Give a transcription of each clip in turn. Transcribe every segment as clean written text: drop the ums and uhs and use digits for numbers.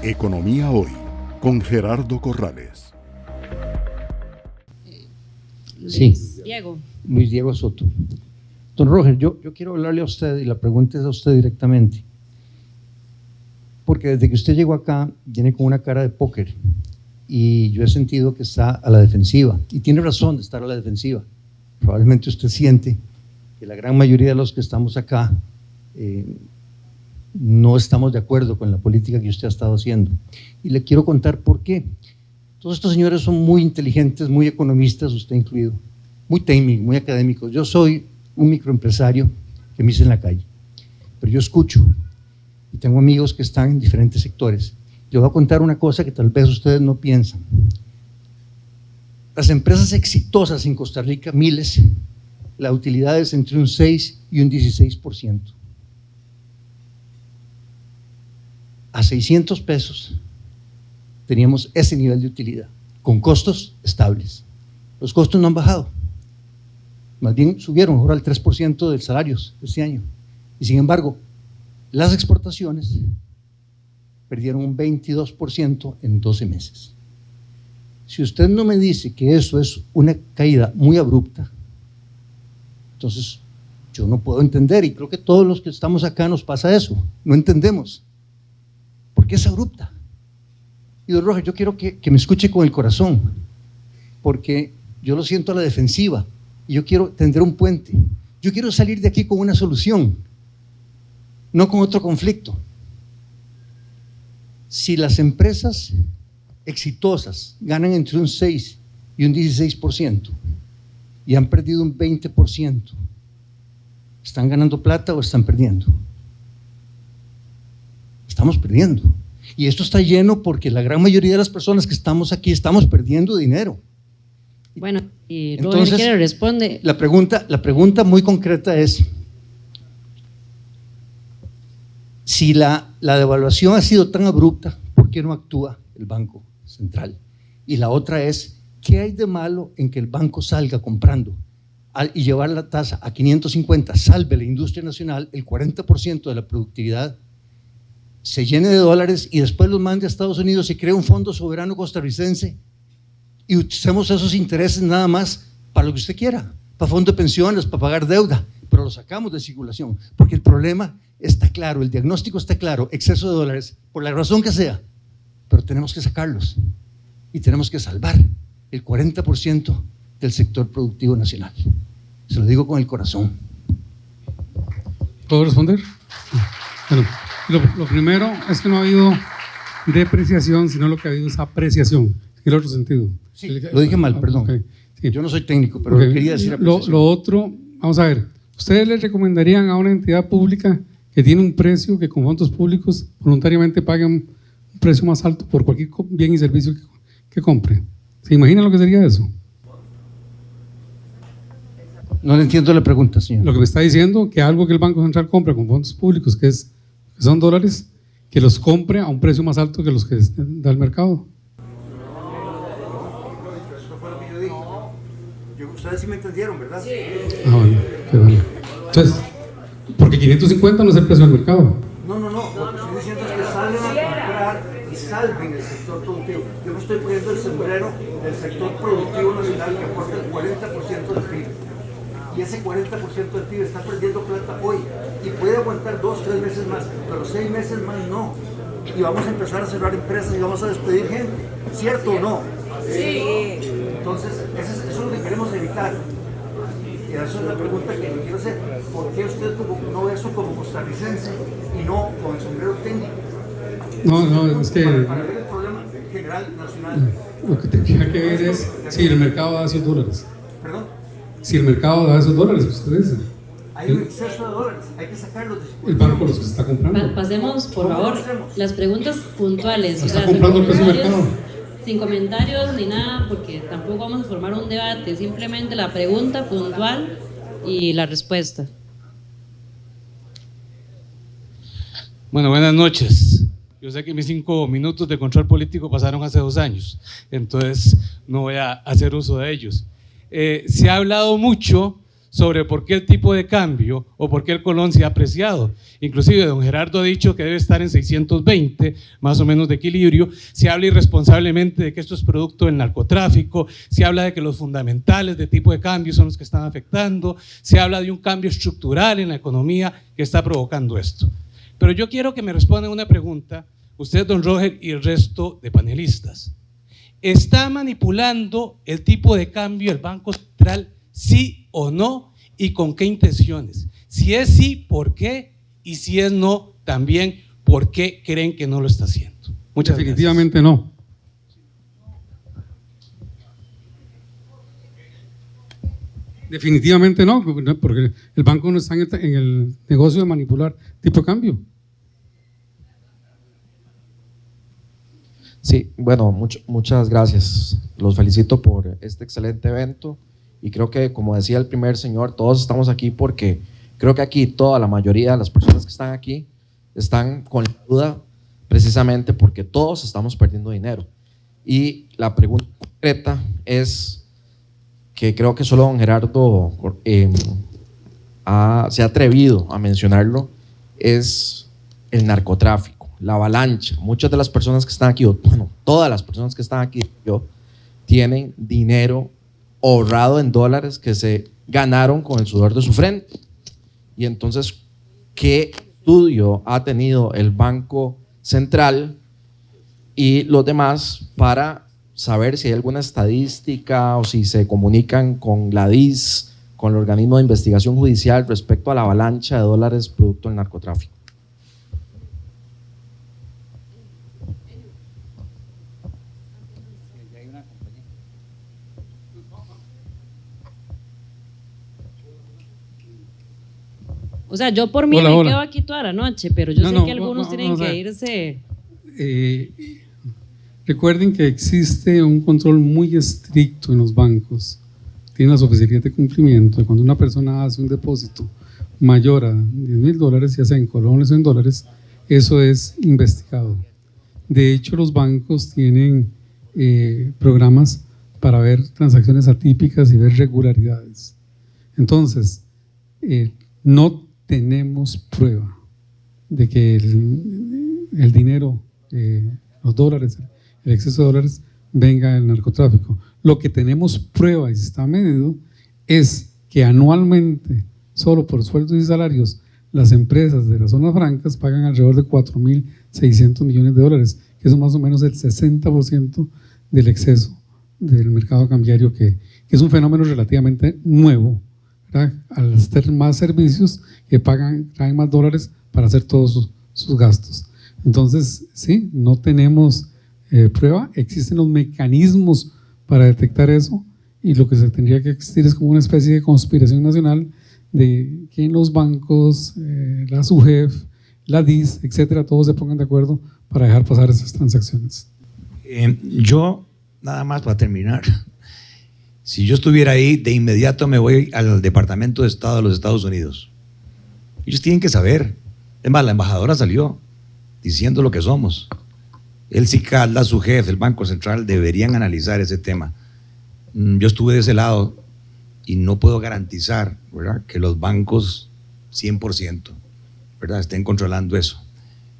Economía Hoy, con Gerardo Corrales. Sí, Diego. Luis Diego Soto. Don Roger, yo quiero hablarle a usted y la pregunta es a usted directamente. Porque desde que usted llegó acá, viene con una cara de póker y yo he sentido que está a la defensiva. Y tiene razón de estar a la defensiva. Probablemente usted siente que la gran mayoría de los que estamos acá no estamos de acuerdo con la política que usted ha estado haciendo. Y le quiero contar por qué. Todos estos señores son muy inteligentes, muy economistas, usted incluido, muy técnicos, muy académicos. Yo soy un microempresario que me hice en la calle, pero yo escucho y tengo amigos que están en diferentes sectores. Les voy a contar una cosa que tal vez ustedes no piensan. Las empresas exitosas en Costa Rica, miles, la utilidad es entre un 6 y un 16%. A 600 pesos teníamos ese nivel de utilidad, con costos estables. Los costos no han bajado, más bien subieron ahora al 3% de salarios este año. Y sin embargo, las exportaciones perdieron un 22% en 12 meses. Si usted no me dice que eso es una caída muy abrupta, entonces yo no puedo entender, y creo que todos los que estamos acá nos pasa eso, no entendemos. ¿Por qué es abrupta? Y don Roger, yo quiero que me escuche con el corazón, porque yo lo siento a la defensiva y yo quiero tender un puente. Yo quiero salir de aquí con una solución, no con otro conflicto. Si las empresas exitosas ganan entre un 6 y un 16% y han perdido un 20%, ¿están ganando plata o están perdiendo? Estamos perdiendo. Y esto está lleno porque la gran mayoría de las personas que estamos aquí estamos perdiendo dinero. Bueno, y entonces, Roger responde. La pregunta muy concreta es, si la devaluación ha sido tan abrupta, ¿por qué no actúa el Banco Central? Y la otra es, ¿qué hay de malo en que el banco salga comprando y llevar la tasa a 550, salve la industria nacional, el 40% de la productividad, se llene de dólares y después los mande a Estados Unidos y crea un fondo soberano costarricense y utilicemos esos intereses nada más para lo que usted quiera, para fondo de pensiones, para pagar deuda, pero lo sacamos de circulación, porque el problema está claro, el diagnóstico está claro, exceso de dólares, por la razón que sea, pero tenemos que sacarlos y tenemos que salvar el 40% del sector productivo nacional. Se lo digo con el corazón. ¿Puedo responder? Bueno, lo primero es que no ha habido depreciación, sino lo que ha habido es apreciación, en el otro sentido. Sí, lo dije mal, perdón. Okay, sí. Yo no soy técnico, pero quería decir apreciación. Lo otro, vamos a ver, ¿ustedes le recomendarían a una entidad pública que tiene un precio que con fondos públicos voluntariamente paguen un precio más alto por cualquier bien y servicio que compre? ¿Se imaginan lo que sería eso? No le entiendo la pregunta, señor. Lo que me está diciendo, que algo que el Banco Central compra con fondos públicos, que son dólares, que los compre a un precio más alto que los que da el mercado. Eso fue lo que yo dije. Ustedes sí me entendieron, ¿verdad? Sí. Ah, bueno, qué bueno. Entonces, porque 550 no es el precio del mercado. No. Lo que estoy diciendo es que salgan a comprar y salven el sector productivo. Yo me estoy poniendo el sombrero del sector productivo nacional que aporta el 40% del PIB. Y ese 40% del PIB está perdiendo plata hoy y puede aguantar 2, 3 meses más, pero 6 meses más no. Y vamos a empezar a cerrar empresas y vamos a despedir gente, ¿cierto o no? Sí. Entonces, eso es lo que queremos evitar. Y esa es la pregunta que yo quiero hacer. ¿Por qué usted no ve eso como costarricense y no con el sombrero técnico? No, es que para ver el problema general nacional. Lo que tendría que ver es si el mercado da esos dólares. ¿Perdón? Si el mercado da esos dólares, usted dice. Hay un exceso de dólares, hay que sacarlos de el banco los que se está comprando. Pasemos, por favor, las preguntas puntuales. Se está comprando el precio del mercado. Sin comentarios ni nada, porque tampoco vamos a formar un debate, simplemente la pregunta puntual y la respuesta. Bueno, buenas noches. Yo sé que mis 5 minutos de control político pasaron hace 2 años, entonces no voy a hacer uso de ellos. Se ha hablado mucho sobre por qué el tipo de cambio o por qué el colón se ha apreciado. Inclusive don Gerardo ha dicho que debe estar en 620, más o menos de equilibrio. Se habla irresponsablemente de que esto es producto del narcotráfico, se habla de que los fundamentales de tipo de cambio son los que están afectando, se habla de un cambio estructural en la economía que está provocando esto. Pero yo quiero que me respondan una pregunta, usted, don Roger, y el resto de panelistas. ¿Está manipulando el tipo de cambio el Banco Central, sí o no, y con qué intenciones? Si es sí, ¿por qué? Y si es no, también, ¿por qué creen que no lo está haciendo? Muchas Definitivamente gracias. no. Definitivamente no, porque el banco no está en el negocio de manipular tipo de cambio. Sí, bueno, muchas gracias. Los felicito por este excelente evento y creo que, como decía el primer señor, todos estamos aquí porque creo que aquí toda la mayoría de las personas que están aquí están con la duda precisamente porque todos estamos perdiendo dinero. Y la pregunta concreta es que creo que solo don Gerardo se ha atrevido a mencionarlo, es el narcotráfico. La avalancha, muchas de las personas que están aquí, bueno, todas las personas que están aquí, tienen dinero ahorrado en dólares que se ganaron con el sudor de su frente. Y entonces, ¿qué estudio ha tenido el Banco Central y los demás para saber si hay alguna estadística o si se comunican con la DIS, con el organismo de investigación judicial respecto a la avalancha de dólares producto del narcotráfico? O sea, yo por mí me quedo aquí toda la noche, pero yo sé que algunos tienen que irse. Recuerden que existe un control muy estricto en los bancos. Tienen las oficialías de cumplimiento. Cuando una persona hace un depósito mayor a $10,000, ya sea en colones o en dólares, eso es investigado. De hecho, los bancos tienen programas para ver transacciones atípicas y ver regularidades. Entonces, no tenemos prueba de que el dinero, los dólares, el exceso de dólares venga del narcotráfico. Lo que tenemos prueba y se está medido es que anualmente, solo por sueldos y salarios, las empresas de las zonas francas pagan alrededor de 4.600 millones de dólares, que es más o menos el 60% del exceso del mercado cambiario, que es un fenómeno relativamente nuevo, ¿verdad? Al tener más servicios que traen más dólares para hacer todos sus gastos. Entonces, sí, no tenemos prueba, existen los mecanismos para detectar eso y lo que se tendría que existir es como una especie de conspiración nacional de que en los bancos, la SUGEF, la DIS, etcétera, todos se pongan de acuerdo para dejar pasar esas transacciones. Yo, nada más para terminar, si yo estuviera ahí, de inmediato me voy al Departamento de Estado de los Estados Unidos. Ellos tienen que saber. Es más, la embajadora salió diciendo lo que somos. El CICAD, la SUGEF, el Banco Central deberían analizar ese tema. Yo estuve de ese lado y no puedo garantizar, ¿verdad?, que los bancos 100%, ¿verdad?, estén controlando eso.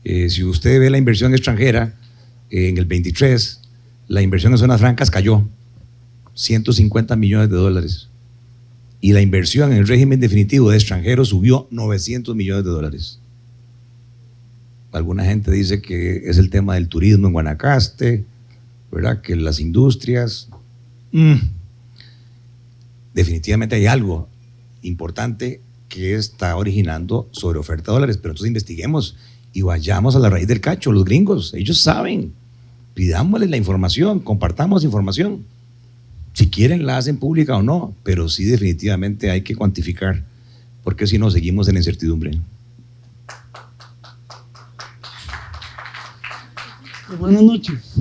Si usted ve la inversión extranjera, en el 23, la inversión en zonas francas cayó 150 millones de dólares y la inversión en el régimen definitivo de extranjeros subió 900 millones de dólares. Alguna gente dice que es el tema del turismo en Guanacaste, ¿verdad?, que las industrias. Definitivamente hay algo importante que está originando sobre oferta de dólares, pero entonces investiguemos y vayamos a la raíz del cacho. Los gringos, ellos saben, pidámosles la información, compartamos información. Si quieren la hacen pública o no, pero sí definitivamente hay que cuantificar, porque si no seguimos en incertidumbre. Buenas noches.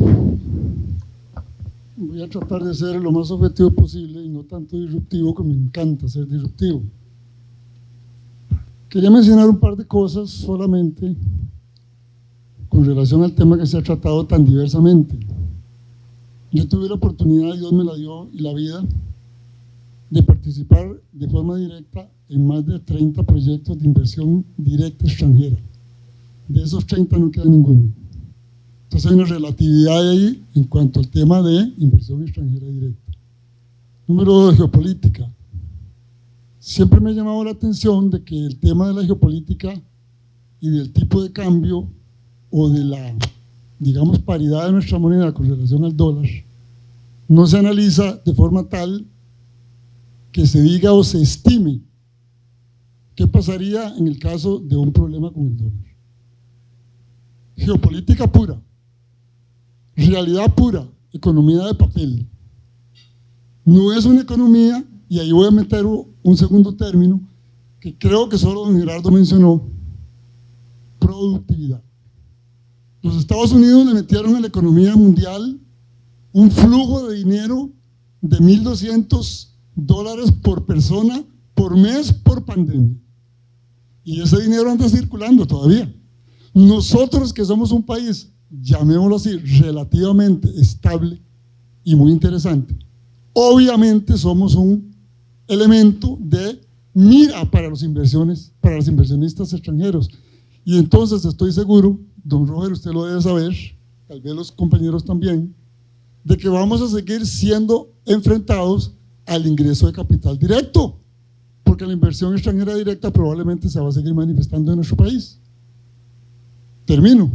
Voy a tratar de ser lo más objetivo posible y no tanto disruptivo, que me encanta ser disruptivo. Quería mencionar un par de cosas solamente con relación al tema que se ha tratado tan diversamente. Yo tuve la oportunidad, Dios me la dio y la vida, de participar de forma directa en más de 30 proyectos de inversión directa extranjera. De esos 30 no queda ninguno. Entonces hay una relatividad ahí en cuanto al tema de inversión extranjera directa. Número 2, geopolítica. Siempre me ha llamado la atención de que el tema de la geopolítica y del tipo de cambio o de la, digamos, paridad de nuestra moneda con relación al dólar no se analiza de forma tal que se diga o se estime qué pasaría en el caso de un problema con el dólar. Geopolítica pura, realidad pura, economía de papel. No es una economía, y ahí voy a meter un segundo término que creo que solo don Gerardo mencionó: productividad. Los Estados Unidos le metieron a la economía mundial un flujo de dinero de $1,200 por persona por mes por pandemia. Y ese dinero anda circulando todavía. Nosotros, que somos un país, llamémoslo así, relativamente estable y muy interesante, obviamente somos un elemento de mira para los inversionistas extranjeros. Y entonces estoy seguro, don Roger, usted lo debe saber, tal vez los compañeros también, de que vamos a seguir siendo enfrentados al ingreso de capital directo, porque la inversión extranjera directa probablemente se va a seguir manifestando en nuestro país. Termino.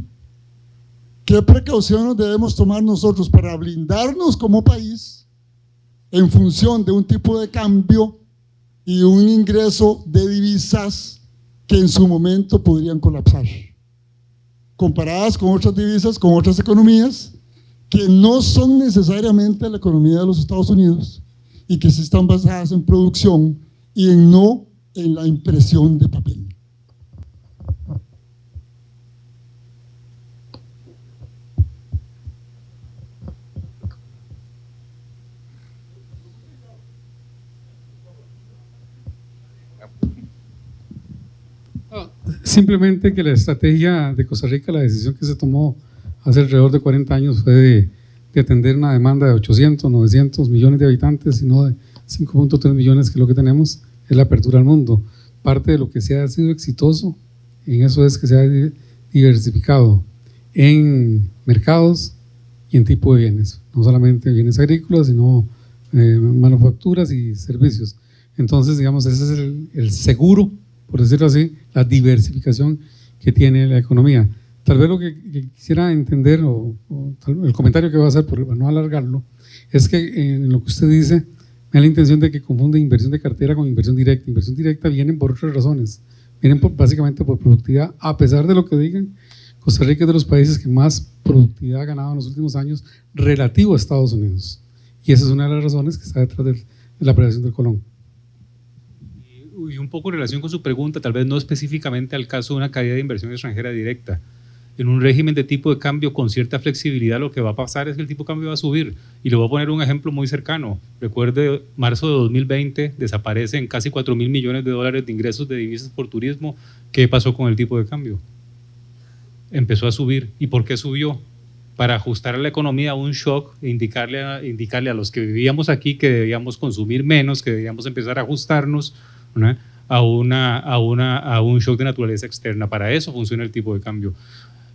¿Qué precauciones debemos tomar nosotros para blindarnos como país en función de un tipo de cambio y un ingreso de divisas que en su momento podrían colapsar, comparadas con otras divisas, con otras economías que no son necesariamente la economía de los Estados Unidos y que sí están basadas en producción y no en la impresión de papel? Simplemente que la estrategia de Costa Rica, la decisión que se tomó hace alrededor de 40 años fue de atender una demanda de 800, 900 millones de habitantes y no de 5.3 millones, que es lo que tenemos, es la apertura al mundo. Parte de lo que se ha sido exitoso en eso es que se ha diversificado en mercados y en tipo de bienes, no solamente bienes agrícolas, sino manufacturas y servicios. Entonces, digamos, ese es el seguro, por decirlo así, la diversificación que tiene la economía. Tal vez lo que quisiera entender, o el comentario que voy a hacer, para no alargarlo, es que en lo que usted dice, me da la intención de que confunde inversión de cartera con inversión directa. Inversión directa vienen por otras razones, vienen básicamente por productividad. A pesar de lo que digan, Costa Rica es de los países que más productividad ha ganado en los últimos años relativo a Estados Unidos. Y esa es una de las razones que está detrás de la apreciación del colón. Y un poco en relación con su pregunta, tal vez no específicamente al caso de una caída de inversión extranjera directa. En un régimen de tipo de cambio con cierta flexibilidad, lo que va a pasar es que el tipo de cambio va a subir. Y le voy a poner un ejemplo muy cercano. Recuerde, marzo de 2020 desaparecen casi 4.000 millones de dólares de ingresos de divisas por turismo. ¿Qué pasó con el tipo de cambio? Empezó a subir. ¿Y por qué subió? Para ajustar a la economía a un shock e indicarle a los que vivíamos aquí que debíamos consumir menos, que debíamos empezar a ajustarnos, ¿no?, a un shock de naturaleza externa. Para eso funciona el tipo de cambio.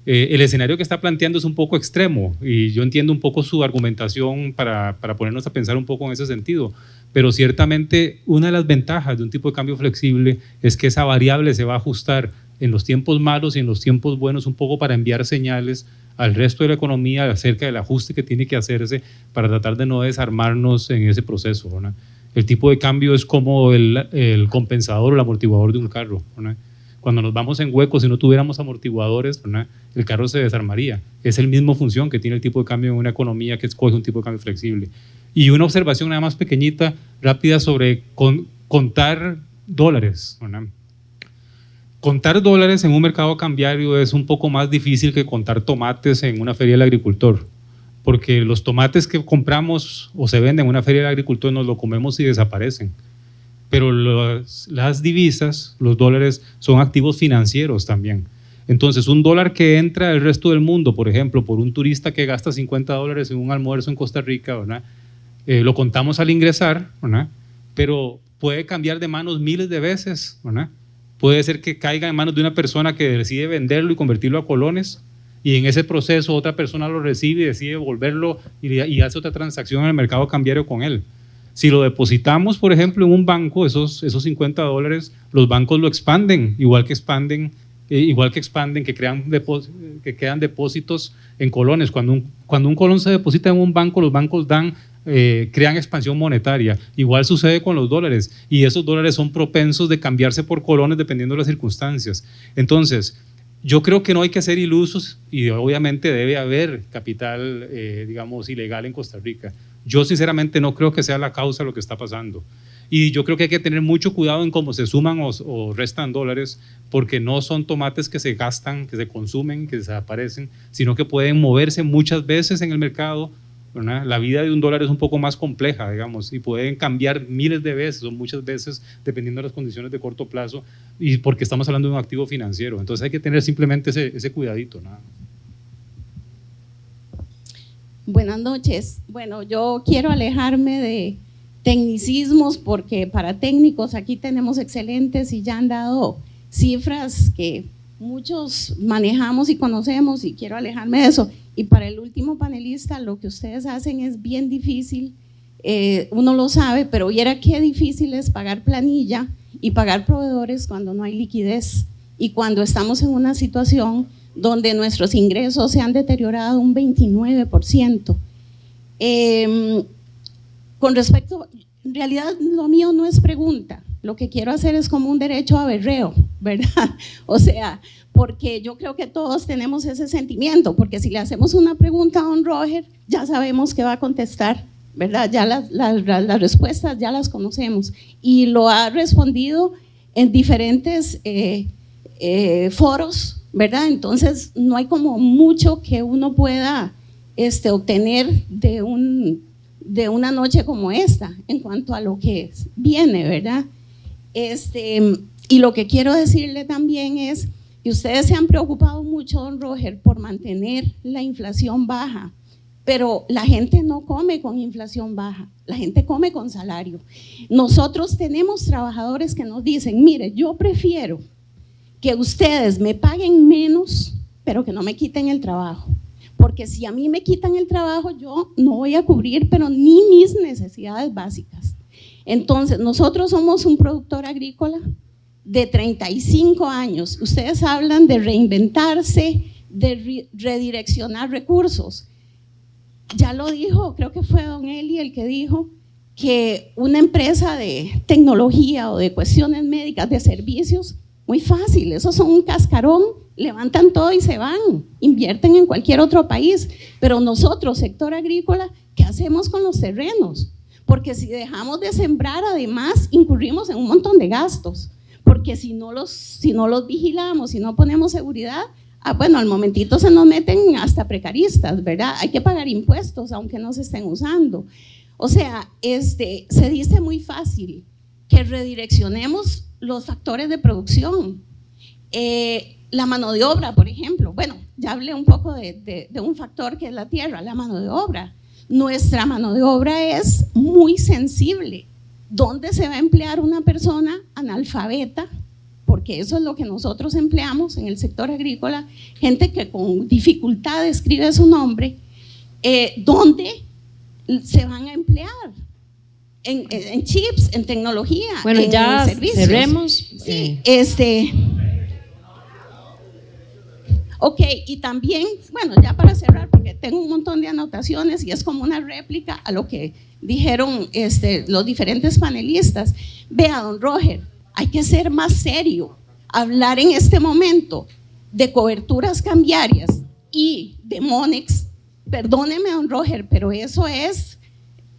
El escenario que está planteando es un poco extremo y yo entiendo un poco su argumentación para ponernos a pensar un poco en ese sentido, pero ciertamente una de las ventajas de un tipo de cambio flexible es que esa variable se va a ajustar en los tiempos malos y en los tiempos buenos, un poco para enviar señales al resto de la economía acerca del ajuste que tiene que hacerse para tratar de no desarmarnos en ese proceso, ¿no? El tipo de cambio es como el compensador o el amortiguador de un carro, ¿no? Cuando nos vamos en huecos, si no tuviéramos amortiguadores, ¿no?, el carro se desarmaría. Es la misma función que tiene el tipo de cambio en una economía que escoge un tipo de cambio flexible. Y una observación nada más pequeñita, rápida, sobre contar dólares, ¿no? Contar dólares en un mercado cambiario es un poco más difícil que contar tomates en una feria del agricultor, porque los tomates que compramos o se venden en una feria del agricultor nos lo comemos y desaparecen. Pero las divisas, los dólares, son activos financieros también. Entonces, un dólar que entra del resto del mundo, por ejemplo, por un turista que gasta $50 en un almuerzo en Costa Rica, ¿verdad?, lo contamos al ingresar, ¿verdad?, pero puede cambiar de manos miles de veces, ¿verdad? Puede ser que caiga en manos de una persona que decide venderlo y convertirlo a colones, y en ese proceso otra persona lo recibe y decide devolverlo y hace otra transacción en el mercado cambiario con él. Si lo depositamos, por ejemplo, en un banco, esos $50, los bancos lo expanden, que quedan depósitos en colones. Cuando un colón se deposita en un banco, los bancos crean expansión monetaria. Igual sucede con los dólares, y esos dólares son propensos de cambiarse por colones dependiendo de las circunstancias. Entonces, yo creo que no hay que ser ilusos, y obviamente debe haber capital, digamos, ilegal en Costa Rica. Yo sinceramente no creo que sea la causa de lo que está pasando. Y yo creo que hay que tener mucho cuidado en cómo se suman o restan dólares, porque no son tomates que se gastan, que se consumen, que desaparecen, sino que pueden moverse muchas veces en el mercado, ¿verdad? La vida de un dólar es un poco más compleja, digamos, y pueden cambiar miles de veces o muchas veces dependiendo de las condiciones de corto plazo, y porque estamos hablando de un activo financiero. Entonces hay que tener simplemente ese cuidadito, nada más. Buenas noches. Bueno, yo quiero alejarme de tecnicismos, porque para técnicos aquí tenemos excelentes y ya han dado cifras que muchos manejamos y conocemos, y quiero alejarme de eso. Y para el último panelista, lo que ustedes hacen es bien difícil, uno lo sabe, pero viera qué difícil es pagar planilla y pagar proveedores cuando no hay liquidez, y cuando estamos en una situación donde nuestros ingresos se han deteriorado un 29%. Con respecto, en realidad lo mío no es pregunta, lo que quiero hacer es como un derecho a berreo, ¿verdad? O sea, porque yo creo que todos tenemos ese sentimiento, porque si le hacemos una pregunta a don Roger, ya sabemos que va a contestar, ¿verdad? Ya las respuestas ya las conocemos, y lo ha respondido en diferentes foros, ¿verdad? Entonces no hay como mucho que uno pueda obtener de una noche como esta en cuanto a lo que viene, ¿verdad? Y lo que quiero decirle también es que ustedes se han preocupado mucho, don Roger, por mantener la inflación baja, pero la gente no come con inflación baja, la gente come con salario. Nosotros tenemos trabajadores que nos dicen, mire, yo prefiero que ustedes me paguen menos, pero que no me quiten el trabajo, porque si a mí me quitan el trabajo, yo no voy a cubrir, pero ni mis necesidades básicas. Entonces, nosotros somos un productor agrícola de 35 años. Ustedes hablan de reinventarse, de redireccionar recursos. Ya lo dijo, creo que fue don Eli el que dijo que una empresa de tecnología o de cuestiones médicas, de servicios, muy fácil, esos son un cascarón, levantan todo y se van, invierten en cualquier otro país. Pero nosotros, sector agrícola, ¿qué hacemos con los terrenos? Porque si dejamos de sembrar, además incurrimos en un montón de gastos, porque si no los vigilamos, si no ponemos seguridad, bueno, al momentito se nos meten hasta precaristas, ¿verdad? Hay que pagar impuestos aunque no se estén usando. O sea, se dice muy fácil que redireccionemos los factores de producción. La mano de obra, por ejemplo, bueno, ya hablé un poco de un factor que es la tierra, la mano de obra. Nuestra mano de obra es muy sensible. ¿Dónde se va a emplear una persona analfabeta? Porque eso es lo que nosotros empleamos en el sector agrícola, gente que con dificultad escribe su nombre. ¿Dónde se van a emplear? En chips, en tecnología, bueno, en ya servicios. Cerremos. Sí, ok, y también, bueno, ya para cerrar, porque tengo un montón de anotaciones y es como una réplica a lo que dijeron los diferentes panelistas. Vea, don Roger, hay que ser más serio, hablar en este momento de coberturas cambiarias y de Monex. Perdóneme, don Roger, pero eso es,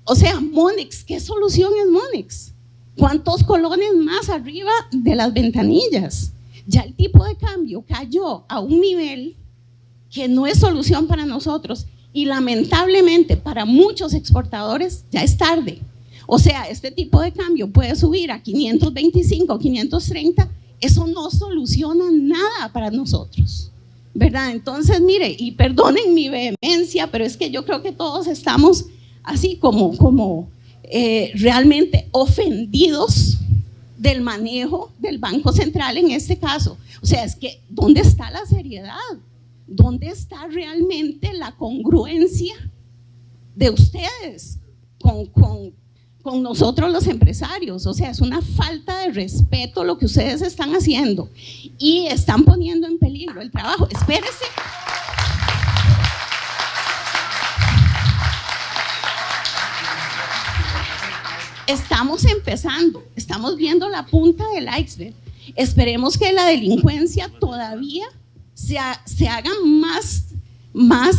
o sea, Monex, ¿qué solución es Monex? ¿Cuántos colones más arriba de las ventanillas? Ya el tipo de cambio cayó a un nivel que no es solución para nosotros, y lamentablemente para muchos exportadores ya es tarde. O sea, este tipo de cambio puede subir a 525, 530, eso no soluciona nada para nosotros, ¿verdad? Entonces, mire, y perdonen mi vehemencia, pero es que yo creo que todos estamos así como realmente ofendidos del manejo del Banco Central en este caso. O sea, es que ¿dónde está la seriedad? ¿Dónde está realmente la congruencia de ustedes con nosotros los empresarios? O sea, es una falta de respeto lo que ustedes están haciendo y están poniendo en peligro el trabajo. Espérese. Estamos empezando, estamos viendo la punta del iceberg. Esperemos que la delincuencia todavía se haga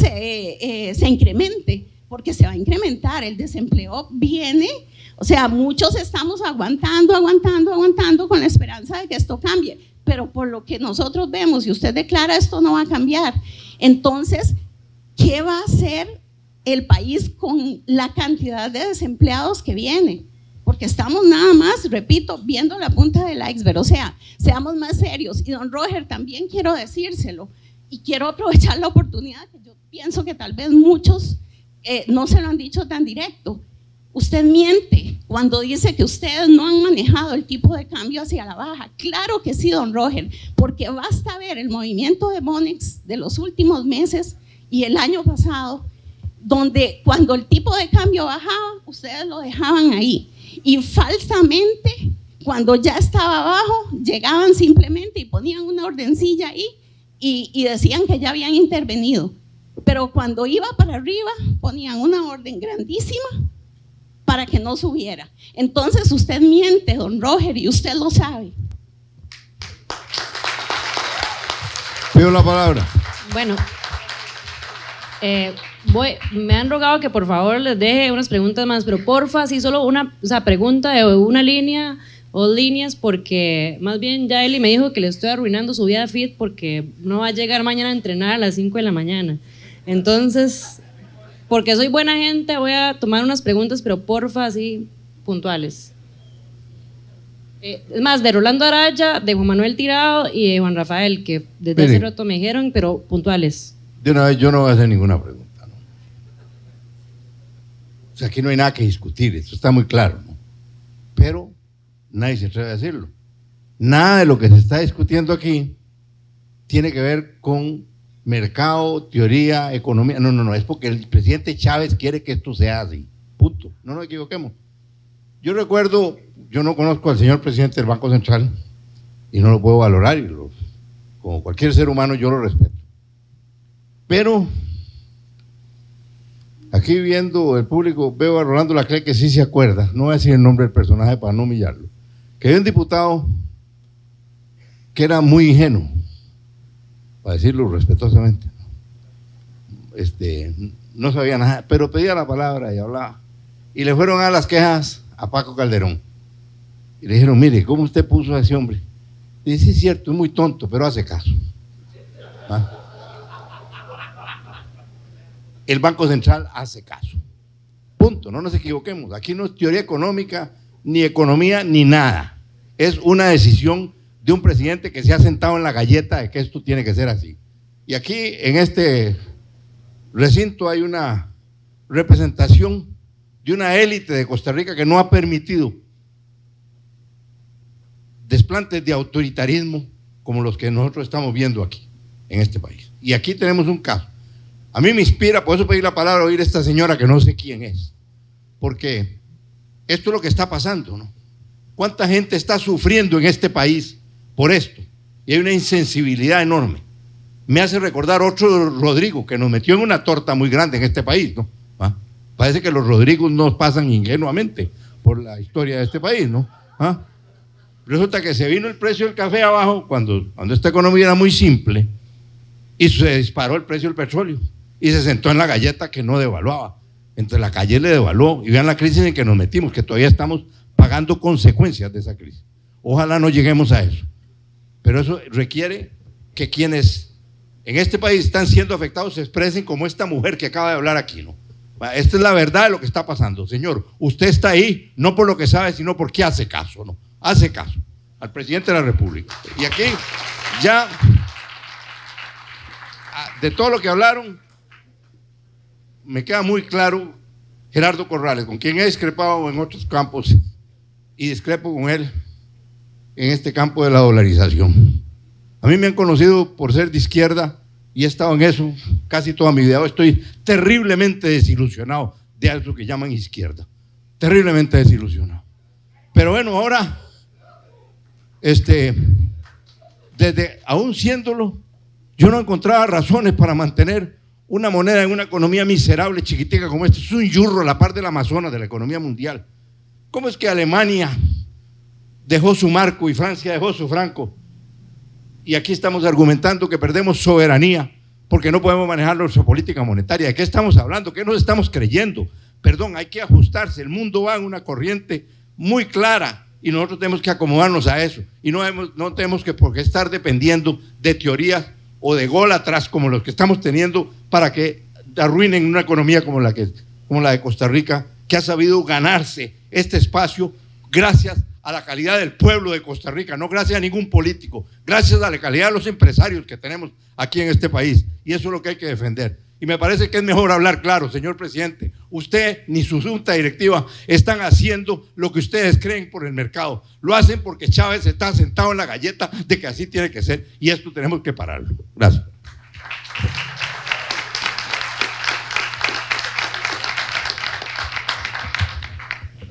se incremente, porque se va a incrementar, el desempleo viene, o sea, muchos estamos aguantando con la esperanza de que esto cambie, pero por lo que nosotros vemos y usted declara, esto no va a cambiar. Entonces, ¿qué va a hacer el país con la cantidad de desempleados que viene? Porque estamos nada más, repito, viendo la punta del iceberg. O sea, seamos más serios. Y don Roger, también quiero decírselo y quiero aprovechar la oportunidad, que yo pienso que tal vez muchos no se lo han dicho tan directo. Usted miente cuando dice que ustedes no han manejado el tipo de cambio hacia la baja. Claro que sí, don Roger, porque basta ver el movimiento de Monex de los últimos meses y el año pasado, donde cuando el tipo de cambio bajaba, ustedes lo dejaban ahí. Y falsamente, cuando ya estaba abajo, llegaban simplemente y ponían una ordencilla ahí y decían que ya habían intervenido. Pero cuando iba para arriba, ponían una orden grandísima para que no subiera. Entonces usted miente, don Roger, y usted lo sabe. Pido la palabra. Bueno, me han rogado que por favor les deje unas preguntas más, pero porfa, sí, solo una pregunta de una línea o líneas, porque más bien ya Eli me dijo que le estoy arruinando su vida fit porque no va a llegar mañana a entrenar a las 5 de la mañana. Entonces, porque soy buena gente, voy a tomar unas preguntas, pero porfa, así, puntuales. Es más, de Rolando Araya, de Juan Manuel Tirado y de Juan Rafael, que desde hace rato me dijeron, pero puntuales. De una vez, yo no voy a hacer ninguna pregunta, ¿no? O sea, aquí no hay nada que discutir, esto está muy claro, ¿no? Pero nadie se atreve a decirlo. Nada de lo que se está discutiendo aquí tiene que ver con mercado, teoría, economía. No, es porque el presidente Chávez quiere que esto sea así, punto, no nos equivoquemos. Yo recuerdo, yo no conozco al señor presidente del Banco Central y no lo puedo valorar, y como cualquier ser humano yo lo respeto. Pero aquí viendo el público, veo a Rolando Laclé que sí se acuerda, no voy a decir el nombre del personaje para no humillarlo, que hay un diputado que era muy ingenuo, para decirlo respetuosamente, no sabía nada, pero pedía la palabra y hablaba, y le fueron a las quejas a Paco Calderón, y le dijeron, mire, ¿cómo usted puso a ese hombre? Y dice, sí, es cierto, es muy tonto, pero hace caso. ¿Ah? El Banco Central hace caso, punto, no nos equivoquemos, aquí no es teoría económica, ni economía, ni nada, es una decisión de un presidente que se ha sentado en la galleta de que esto tiene que ser así. Y aquí en este recinto hay una representación de una élite de Costa Rica que no ha permitido desplantes de autoritarismo como los que nosotros estamos viendo aquí, en este país. Y aquí tenemos un caso. A mí me inspira, por eso pedí la palabra, oír a esta señora que no sé quién es, porque esto es lo que está pasando, ¿no? ¿Cuánta gente está sufriendo en este país por esto? Y hay una insensibilidad enorme. Me hace recordar otro Rodrigo que nos metió en una torta muy grande en este país, ¿no? ¿Ah? Parece que los Rodrigos nos pasan ingenuamente por la historia de este país, ¿no? ¿Ah? Resulta que se vino el precio del café abajo cuando esta economía era muy simple y se disparó el precio del petróleo y se sentó en la galleta que no devaluaba. Entre la calle le devaluó y vean la crisis en que nos metimos, que todavía estamos pagando consecuencias de esa crisis. Ojalá no lleguemos a eso, pero eso requiere que quienes en este país están siendo afectados se expresen como esta mujer que acaba de hablar aquí, ¿no? Esta es la verdad de lo que está pasando. Señor, usted está ahí no por lo que sabe, sino porque hace caso, ¿no? Hace caso al presidente de la República. Y aquí ya, de todo lo que hablaron, me queda muy claro Gerardo Corrales, con quien he discrepado en otros campos y discrepo con él en este campo de la dolarización. A mí me han conocido por ser de izquierda y he estado en eso casi toda mi vida. Estoy terriblemente desilusionado de eso que llaman izquierda, terriblemente desilusionado. Pero bueno, ahora, aún siéndolo, yo no encontraba razones para mantener una moneda en una economía miserable, chiquitica como esta. Es un yurro a la par del Amazonas de la economía mundial. ¿Cómo es que Alemania dejó su marco y Francia dejó su franco? Y aquí estamos argumentando que perdemos soberanía porque no podemos manejar nuestra política monetaria. ¿De qué estamos hablando? ¿Qué nos estamos creyendo? Perdón, hay que ajustarse. El mundo va en una corriente muy clara y nosotros tenemos que acomodarnos a eso. Y no tenemos por qué estar dependiendo de teorías o de gol atrás como los que estamos teniendo para que arruinen una economía como la de Costa Rica, que ha sabido ganarse este espacio gracias a la calidad del pueblo de Costa Rica, no gracias a ningún político, gracias a la calidad de los empresarios que tenemos aquí en este país. Y eso es lo que hay que defender. Y me parece que es mejor hablar claro, señor presidente. Usted ni su junta directiva están haciendo lo que ustedes creen por el mercado. Lo hacen porque Chávez está sentado en la galleta de que así tiene que ser. Y esto tenemos que pararlo. Gracias.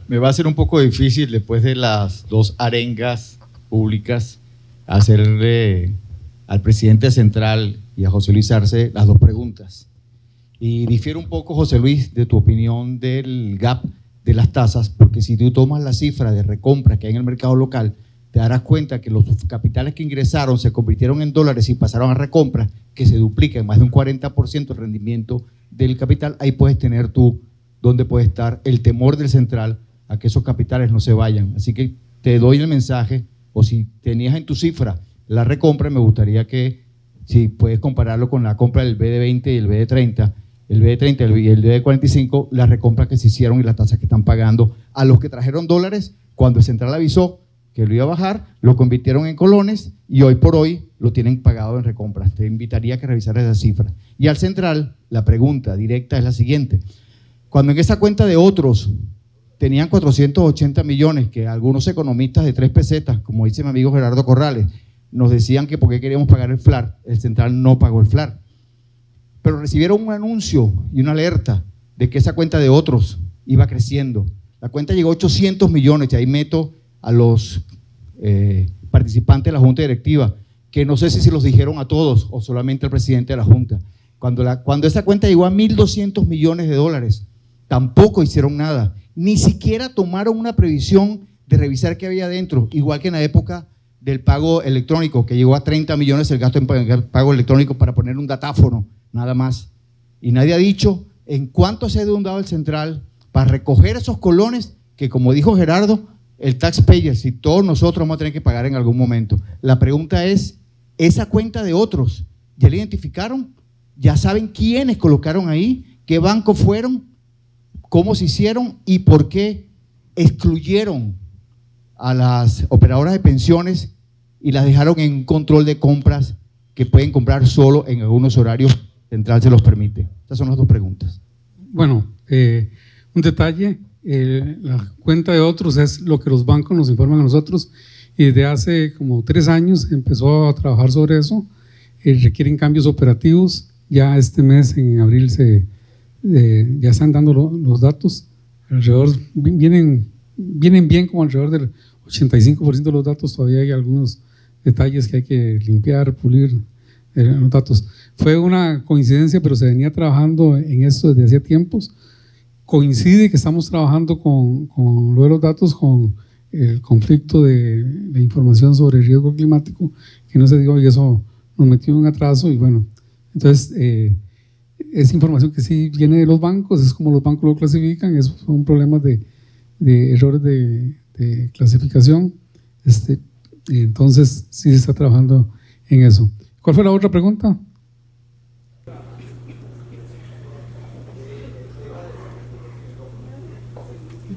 Me va a ser un poco difícil después de las dos arengas públicas hacerle al presidente central y a José Luis Arce las dos preguntas. Y difiero un poco, José Luis, de tu opinión del gap de las tasas, porque si tú tomas la cifra de recompra que hay en el mercado local, te darás cuenta que los capitales que ingresaron se convirtieron en dólares y pasaron a recompra, que se duplica en más de un 40% el rendimiento del capital. Ahí puedes tener tú dónde puede estar el temor del central a que esos capitales no se vayan. Así que te doy el mensaje, o si tenías en tu cifra la recompra, me gustaría que, si puedes compararlo con la compra del BD20 y el BD30, el BD30 y el BD45, las recompras que se hicieron y las tasas que están pagando a los que trajeron dólares, cuando el central avisó que lo iba a bajar, lo convirtieron en colones y hoy por hoy lo tienen pagado en recompras. Te invitaría a que revisaras esa cifra. Y al central, la pregunta directa es la siguiente. Cuando en esa cuenta de otros tenían 480 millones, que algunos economistas de 3 pesetas, como dice mi amigo Gerardo Corrales, nos decían que por qué queríamos pagar el FLAR, el central no pagó el FLAR. Pero recibieron un anuncio y una alerta de que esa cuenta de otros iba creciendo. La cuenta llegó a 800 millones, y ahí meto a los participantes de la Junta Directiva, que no sé si se los dijeron a todos o solamente al presidente de la Junta. Cuando esa cuenta llegó a 1.200 millones de dólares, tampoco hicieron nada. Ni siquiera tomaron una previsión de revisar qué había dentro, igual que en la época del pago electrónico, que llegó a 30 millones el gasto en pago electrónico para poner un datáfono, nada más. Y nadie ha dicho en cuánto se ha deudado el central para recoger esos colones que, como dijo Gerardo, el taxpayer, si todos nosotros vamos a tener que pagar en algún momento. La pregunta es, ¿esa cuenta de otros ya la identificaron? ¿Ya saben quiénes colocaron ahí? ¿Qué bancos fueron? ¿Cómo se hicieron? ¿Y por qué excluyeron a las operadoras de pensiones y las dejaron en control de compras que pueden comprar solo en algunos horarios central se los permite? Estas son las dos preguntas. Bueno, un detalle, la cuenta de otros es lo que los bancos nos informan a nosotros, y desde hace como 3 años empezó a trabajar sobre eso. Requieren cambios operativos. Ya este mes, en abril, ya están dando los datos. Alrededor, vienen bien, como alrededor del 85% de los datos. Todavía hay algunos detalles que hay que limpiar, pulir los datos. Fue una coincidencia, pero se venía trabajando en esto desde hacía tiempos. Coincide que estamos trabajando con lo de los datos, con el conflicto de información sobre el riesgo climático, que no se dio, y eso nos metió en un atraso. Y bueno, entonces es información que sí viene de los bancos, es como los bancos lo clasifican, esos son problemas de errores de clasificación. Entonces sí se está trabajando en eso. ¿Cuál fue la otra pregunta?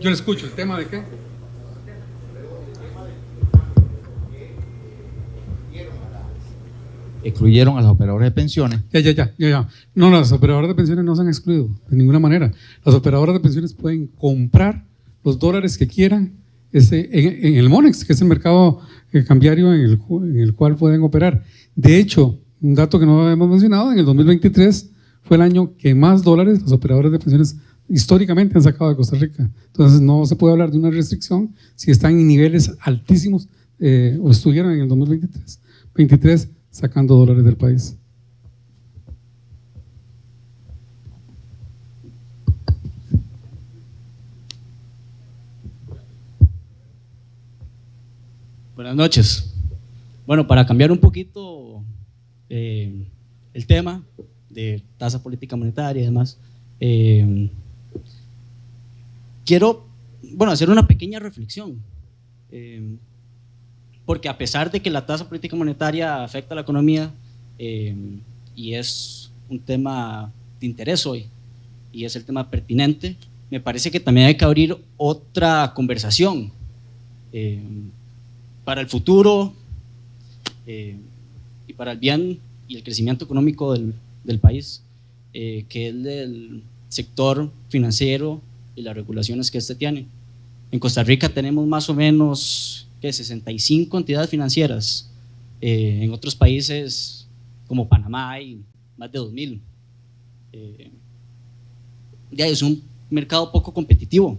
Yo le escucho. ¿El tema de qué? excluyeron a los operadores de pensiones. Ya. No, las operadoras de pensiones no se han excluido de ninguna manera. Las operadoras de pensiones pueden comprar los dólares que quieran en el Monex, que es el mercado cambiario en el cual pueden operar. De hecho, un dato que no hemos mencionado, en el 2023 fue el año que más dólares los operadores de pensiones históricamente han sacado de Costa Rica. Entonces no se puede hablar de una restricción si están en niveles altísimos o estuvieron en el 2023 sacando dólares del país. Buenas noches. Bueno, para cambiar un poquito el tema de tasa política monetaria y demás, quiero hacer una pequeña reflexión, porque a pesar de que la tasa política monetaria afecta a la economía y es un tema de interés hoy y es el tema pertinente, me parece que también hay que abrir otra conversación para el futuro y para el bien y el crecimiento económico del país, que es del sector financiero y las regulaciones que este tiene. En Costa Rica tenemos más o menos 65 entidades financieras. En otros países como Panamá hay más de 2.000. Ya es un mercado poco competitivo.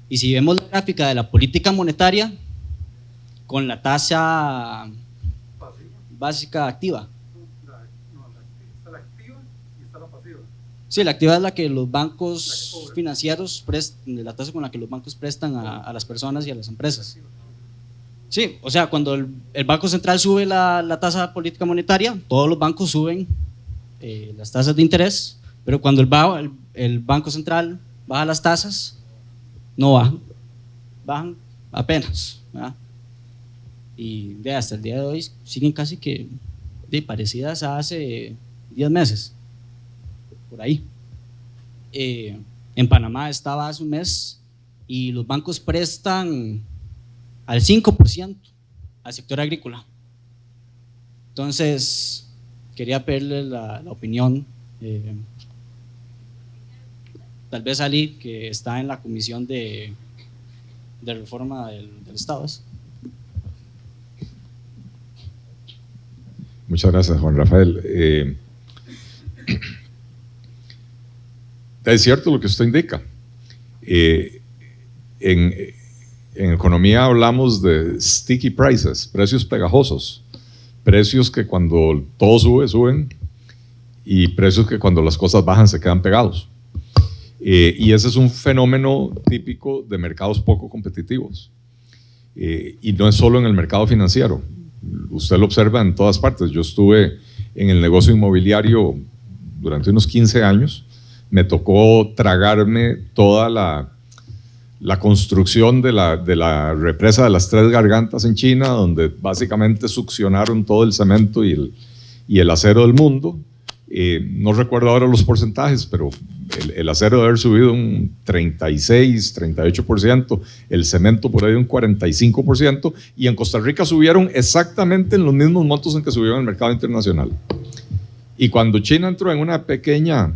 Y si vemos la gráfica de la política monetaria con la tasa básica activa. Está la activa y está la pasiva. Sí, la activa es la que los bancos financieros la tasa con la que los bancos prestan a las personas y a las empresas. Sí, o sea, cuando el Banco Central sube la tasa política monetaria, todos los bancos suben las tasas de interés, pero cuando el Banco Central baja las tasas, no bajan apenas, ¿verdad? Y hasta el día de hoy siguen casi que parecidas a hace 10 meses, por ahí. En Panamá estaba hace un mes y los bancos prestan al 5% al sector agrícola. Entonces, quería pedirle la opinión, tal vez Ali, que está en la Comisión de Reforma del Estado. Muchas gracias, Juan Rafael. Es cierto lo que usted indica. En economía hablamos de sticky prices, precios pegajosos, precios que cuando todo sube, suben, y precios que cuando las cosas bajan se quedan pegados. Y ese es un fenómeno típico de mercados poco competitivos. Y no es solo en el mercado financiero. Usted lo observa en todas partes. Yo estuve en el negocio inmobiliario durante unos 15 años. Me tocó tragarme toda la construcción de la represa de las Tres Gargantas en China, donde básicamente succionaron todo el cemento y el acero del mundo. No recuerdo ahora los porcentajes, pero el acero debe haber subido un 36, 38%, el cemento por ahí un 45%, y en Costa Rica subieron exactamente en los mismos montos en que subieron en el mercado internacional. Y cuando China entró en una pequeña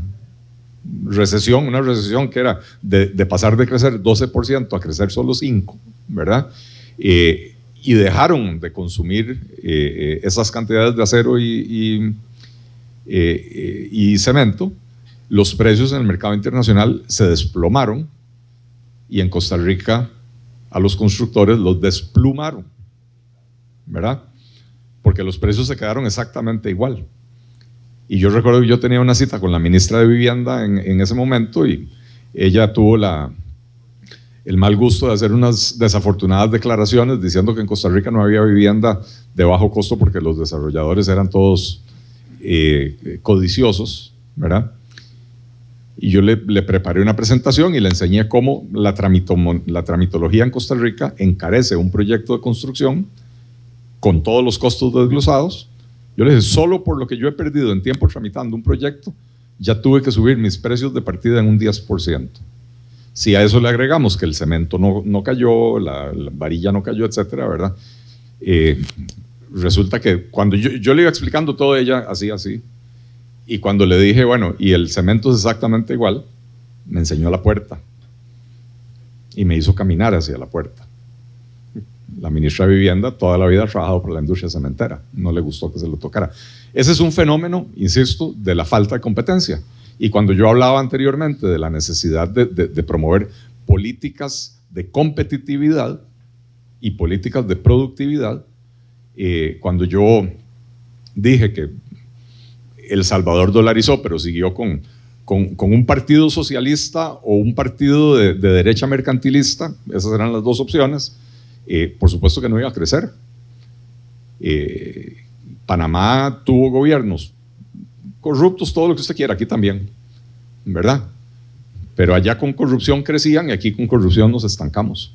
recesión, una recesión que era de pasar de crecer 12% a crecer solo 5%, ¿verdad? Y dejaron de consumir esas cantidades de acero y cemento, los precios en el mercado internacional se desplomaron y en Costa Rica a los constructores los desplumaron, ¿verdad? Porque los precios se quedaron exactamente igual. Y yo recuerdo que yo tenía una cita con la ministra de Vivienda en ese momento y ella tuvo el mal gusto de hacer unas desafortunadas declaraciones diciendo que en Costa Rica no había vivienda de bajo costo porque los desarrolladores eran todos codiciosos, ¿verdad? Y yo le preparé una presentación y le enseñé cómo la tramitología en Costa Rica encarece un proyecto de construcción con todos los costos desglosados. Yo le dije, solo por lo que yo he perdido en tiempo tramitando un proyecto, ya tuve que subir mis precios de partida en un 10%. Si a eso le agregamos que el cemento no cayó, la varilla no cayó, etcétera, ¿verdad? resulta que cuando yo le iba explicando todo, ella hacía así. Y cuando le dije, bueno, y el cemento es exactamente igual, me enseñó la puerta y me hizo caminar hacia la puerta. La ministra de Vivienda toda la vida ha trabajado por la industria cementera, no le gustó que se lo tocara. Ese es un fenómeno, insisto, de la falta de competencia. Y cuando yo hablaba anteriormente de la necesidad de promover políticas de competitividad y políticas de productividad, cuando yo dije que El Salvador dolarizó, pero siguió con un partido socialista o un partido de derecha mercantilista, esas eran las dos opciones, por supuesto que no iba a crecer. Panamá tuvo gobiernos corruptos, todo lo que usted quiera, aquí también, ¿verdad? Pero allá con corrupción crecían y aquí con corrupción nos estancamos.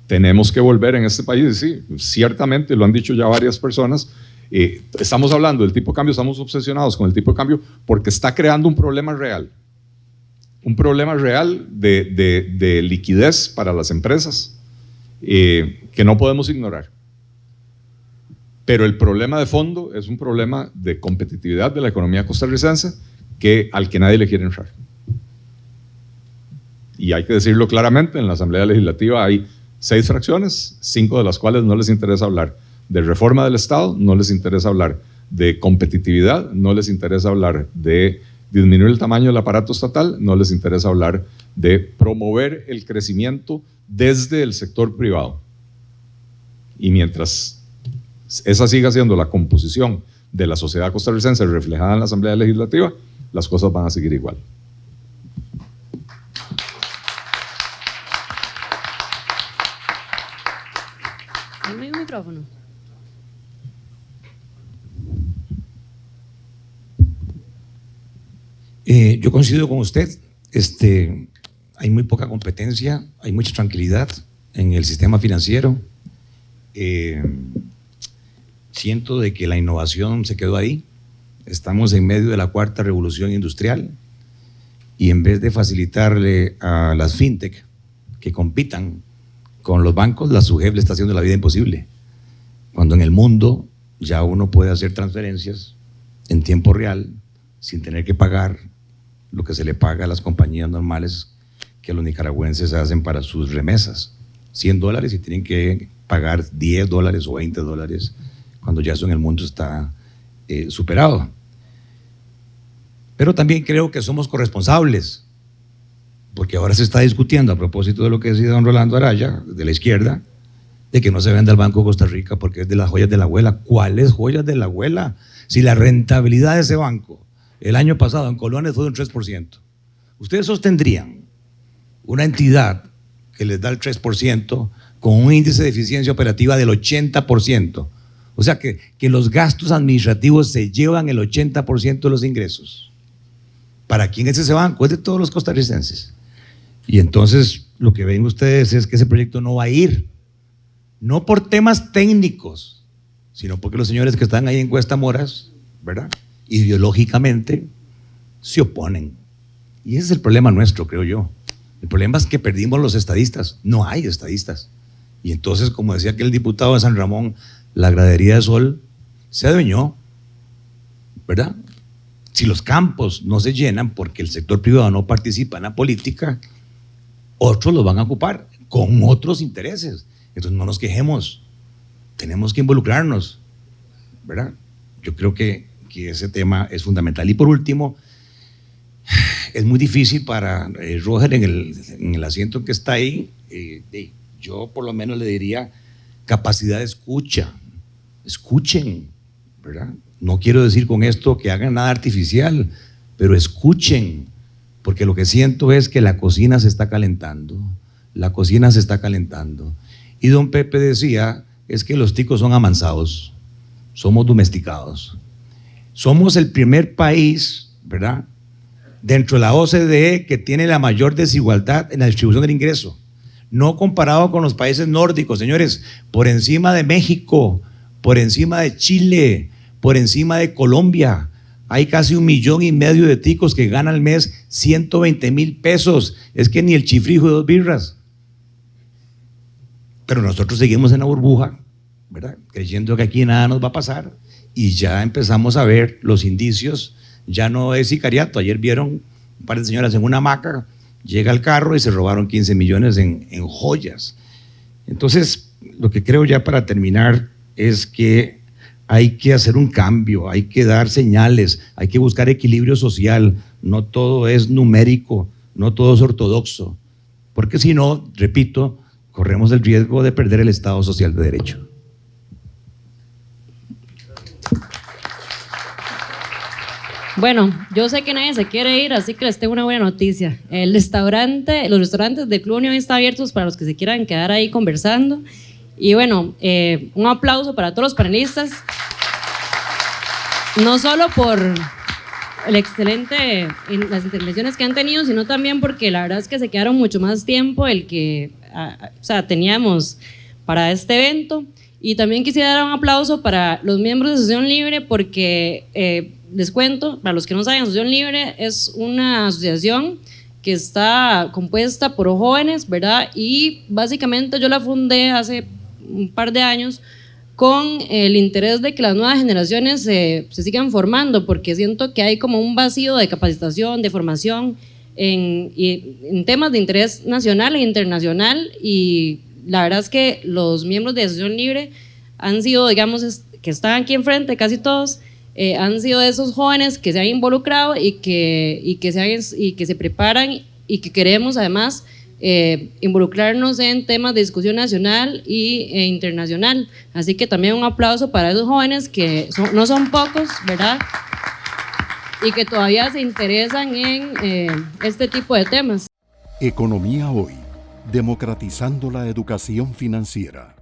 Tenemos que volver en este país, sí, ciertamente, lo han dicho ya varias personas, estamos hablando del tipo de cambio, estamos obsesionados con el tipo de cambio porque está creando un problema real de liquidez para las empresas que no podemos ignorar. Pero el problema de fondo es un problema de competitividad de la economía costarricense al que nadie le quiere entrar. Y hay que decirlo claramente, en la Asamblea Legislativa hay 6 fracciones, 5 de las cuales no les interesa hablar de reforma del Estado, no les interesa hablar de competitividad, no les interesa hablar de disminuir el tamaño del aparato estatal, no les interesa hablar de promover el crecimiento desde el sector privado. Y mientras esa siga siendo la composición de la sociedad costarricense reflejada en la Asamblea Legislativa, las cosas van a seguir igual. Dame un micrófono. Yo coincido con usted, hay muy poca competencia, hay mucha tranquilidad en el sistema financiero. Siento de que la innovación se quedó ahí. Estamos en medio de la 4ª revolución industrial y en vez de facilitarle a las fintech que compitan con los bancos, la SUGEP le está haciendo la vida imposible. Cuando en el mundo ya uno puede hacer transferencias en tiempo real sin tener que pagar lo que se le paga a las compañías normales que los nicaragüenses hacen para sus remesas. $100 y tienen que pagar $10 o $20 cuando ya eso en el mundo está superado. Pero también creo que somos corresponsables, porque ahora se está discutiendo a propósito de lo que decía don Rolando Araya, de la izquierda, de que no se venda al Banco de Costa Rica porque es de las joyas de la abuela. ¿Cuáles joyas de la abuela? Si la rentabilidad de ese banco el año pasado en colones fue de un 3%. ¿Ustedes sostendrían una entidad que les da el 3% con un índice de eficiencia operativa del 80%? O sea que los gastos administrativos se llevan el 80% de los ingresos. ¿Para quién es ese banco? Es de todos los costarricenses. Y entonces lo que ven ustedes es que ese proyecto no va a ir, no por temas técnicos, sino porque los señores que están ahí en Cuesta Moras, ¿verdad?, ideológicamente se oponen. Y ese es el problema nuestro, creo yo. El problema es que perdimos los estadistas, no hay estadistas. Y entonces, como decía aquel diputado de San Ramón, la gradería de Sol se adueñó, ¿verdad? Si los campos no se llenan porque el sector privado no participa en la política, otros los van a ocupar con otros intereses. Entonces no nos quejemos, tenemos que involucrarnos, ¿verdad? Yo creo que ese tema es fundamental. Y por último, es muy difícil para Roger en el asiento en que está ahí, yo por lo menos le diría capacidad de escucha. Escuchen, ¿verdad? No quiero decir con esto que hagan nada artificial, pero escuchen, porque lo que siento es que la cocina se está calentando, la cocina se está calentando. Y don Pepe decía, es que los ticos son amansados, somos domesticados. Somos el primer país, ¿verdad?, dentro de la OCDE que tiene la mayor desigualdad en la distribución del ingreso. No comparado con los países nórdicos, señores, por encima de México, por encima de Chile, por encima de Colombia. Hay casi 1,5 millones de ticos que ganan al mes 120,000 pesos. Es que ni el chifrijo de 2 birras. Pero nosotros seguimos en la burbuja, ¿verdad? Creyendo que aquí nada nos va a pasar, y ya empezamos a ver los indicios. Ya no es sicariato. Ayer vieron un par de señoras en una hamaca, llega el carro y se robaron 15 millones en joyas. Entonces, lo que creo ya para terminar es que hay que hacer un cambio, hay que dar señales, hay que buscar equilibrio social. No todo es numérico, no todo es ortodoxo, porque si no, repito, corremos el riesgo de perder el Estado Social de Derecho. Bueno, yo sé que nadie se quiere ir, así que les tengo una buena noticia. Los restaurantes del Club Unión están abiertos para los que se quieran quedar ahí conversando. Y bueno, un aplauso para todos los panelistas, no solo por las intervenciones que han tenido, sino también porque la verdad es que se quedaron mucho más tiempo el que teníamos para este evento. Y también quisiera dar un aplauso para los miembros de Asociación Libre, porque les cuento, para los que no saben, Asociación Libre es una asociación que está compuesta por jóvenes, ¿verdad? Y básicamente yo la fundé hace un par de años con el interés de que las nuevas generaciones se sigan formando, porque siento que hay como un vacío de capacitación, de formación en temas de interés nacional e internacional, y la verdad es que los miembros de Asociación Libre han sido, digamos, que están aquí enfrente, casi todos, han sido de esos jóvenes que se han involucrado y que se preparan, y que queremos además involucrarnos en temas de discusión nacional e internacional. Así que también un aplauso para esos jóvenes que no son pocos, ¿verdad? Y que todavía se interesan en este tipo de temas. Economía Hoy, democratizando la educación financiera.